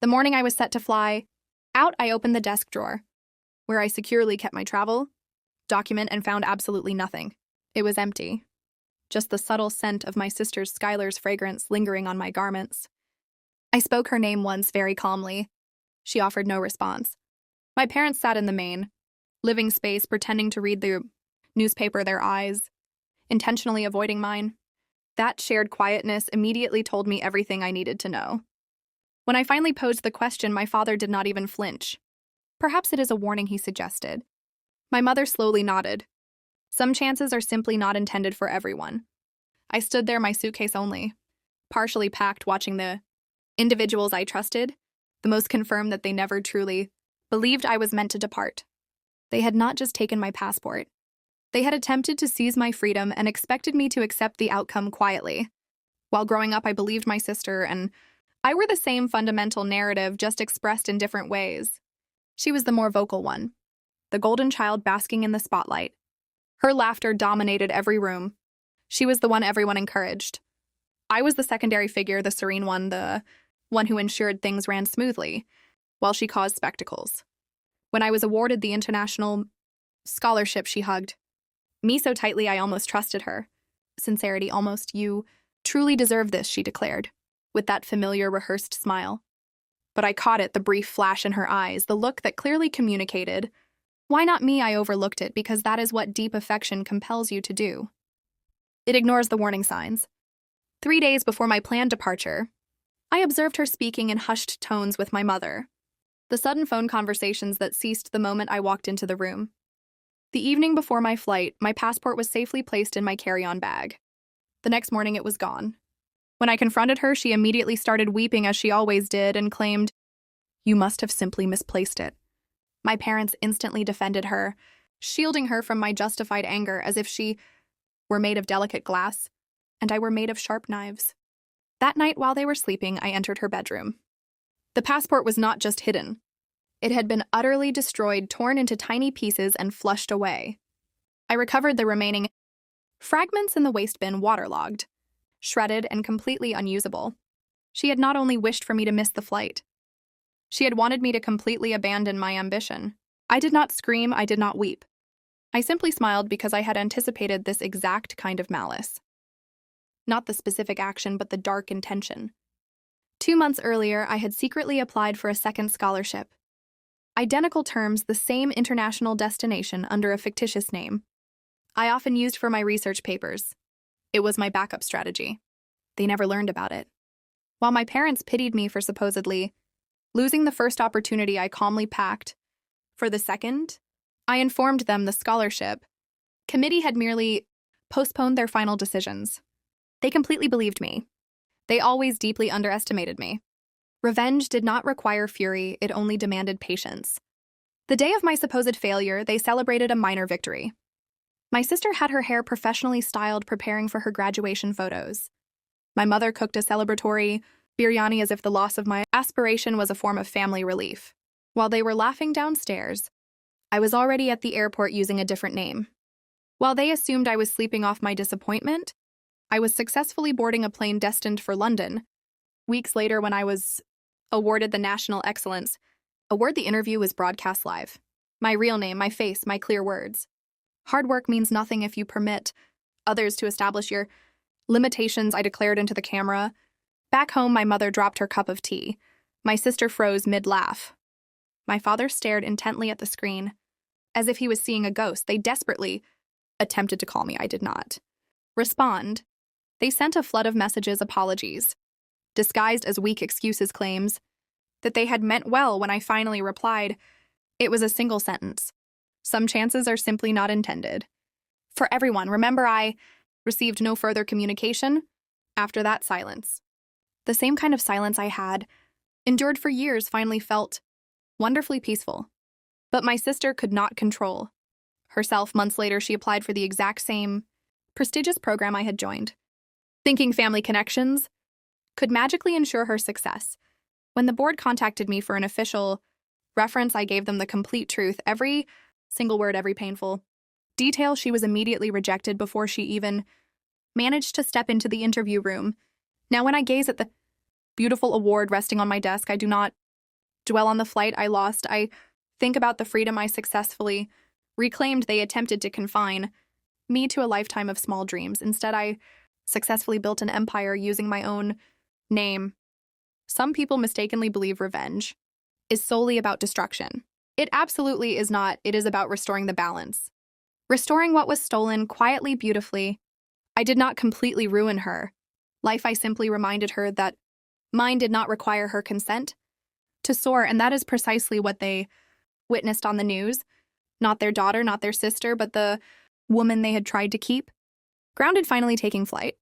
The morning I was set to fly out, I opened the desk drawer, where I securely kept my travel document, and found absolutely nothing. It was empty. Just the subtle scent of my sister Skylar's fragrance lingering on my garments. I spoke her name once very calmly. She offered no response. My parents sat in the main, living space, pretending to read the newspaper, their eyes intentionally avoiding mine. That shared quietness immediately told me everything I needed to know. When I finally posed the question, my father did not even flinch. Perhaps it is a warning, he suggested. My mother slowly nodded. Some chances are simply not intended for everyone. I stood there, my suitcase only, partially packed, watching the individuals I trusted, the most confirmed that they never truly believed I was meant to depart. They had not just taken my passport. They had attempted to seize my freedom and expected me to accept the outcome quietly. While growing up, I believed my sister and I were the same fundamental narrative, just expressed in different ways. She was the more vocal one, the golden child basking in the spotlight. Her laughter dominated every room. She was the one everyone encouraged. I was the secondary figure, the serene one, the one who ensured things ran smoothly, while she caused spectacles. When I was awarded the international scholarship, she hugged me so tightly I almost trusted her. Sincerity, almost. You truly deserve this, she declared, with that familiar, rehearsed smile. But I caught it, the brief flash in her eyes, the look that clearly communicated, "Why not me?" I overlooked it because that is what deep affection compels you to do. It ignores the warning signs. 3 days before my planned departure, I observed her speaking in hushed tones with my mother. The sudden phone conversations that ceased the moment I walked into the room. The evening before my flight, my passport was safely placed in my carry-on bag. The next morning, it was gone. When I confronted her, she immediately started weeping, as she always did, and claimed, "You must have simply misplaced it." My parents instantly defended her, shielding her from my justified anger as if she were made of delicate glass and I were made of sharp knives. That night, while they were sleeping, I entered her bedroom. The passport was not just hidden. It had been utterly destroyed, torn into tiny pieces, and flushed away. I recovered the remaining fragments in the waste bin, waterlogged, shredded, and completely unusable. She had not only wished for me to miss the flight, she had wanted me to completely abandon my ambition. I did not scream, I did not weep. I simply smiled because I had anticipated this exact kind of malice. Not the specific action, but the dark intention. 2 months earlier, I had secretly applied for a second scholarship. Identical terms, the same international destination under a fictitious name. I often used for my research papers. It was my backup strategy. They never learned about it. While my parents pitied me for supposedly losing the first opportunity, I calmly packed for the second. I informed them the scholarship committee had merely postponed their final decisions. They completely believed me. They always deeply underestimated me. Revenge did not require fury, it only demanded patience. The day of my supposed failure, they celebrated a minor victory. My sister had her hair professionally styled, preparing for her graduation photos. My mother cooked a celebratory biryani as if the loss of my aspiration was a form of family relief. While they were laughing downstairs, I was already at the airport using a different name. While they assumed I was sleeping off my disappointment, I was successfully boarding a plane destined for London. Weeks later, when I was awarded the National Excellence Award, the interview was broadcast live. My real name, my face, my clear words. Hard work means nothing if you permit others to establish your limitations, I declared into the camera. Back home, my mother dropped her cup of tea. My sister froze mid-laugh. My father stared intently at the screen, as if he was seeing a ghost. They desperately attempted to call me. I did not respond. They sent a flood of messages, apologies, disguised as weak excuses, claims that they had meant well. When I finally replied, it was a single sentence. Some chances are simply not intended for everyone. Remember, I received no further communication after that silence. The same kind of silence I had endured for years finally felt wonderfully peaceful. But my sister could not control herself. Months later, she applied for the exact same prestigious program I had joined, thinking family connections could magically ensure her success. When the board contacted me for an official reference, I gave them the complete truth, every single word, every painful detail. She was immediately rejected before she even managed to step into the interview room. Now, when I gaze at the beautiful award resting on my desk, I do not dwell on the flight I lost. I think about the freedom I successfully reclaimed. They attempted to confine me to a lifetime of small dreams. Instead, I successfully built an empire using my own name. Some people mistakenly believe revenge is solely about destruction. It absolutely is not. It is about restoring the balance. Restoring what was stolen quietly, beautifully. I did not completely ruin her life. I simply reminded her that mine did not require her consent to soar, and that is precisely what they witnessed on the news. Not their daughter, not their sister, but the woman they had tried to keep. Grounded finally taking flight.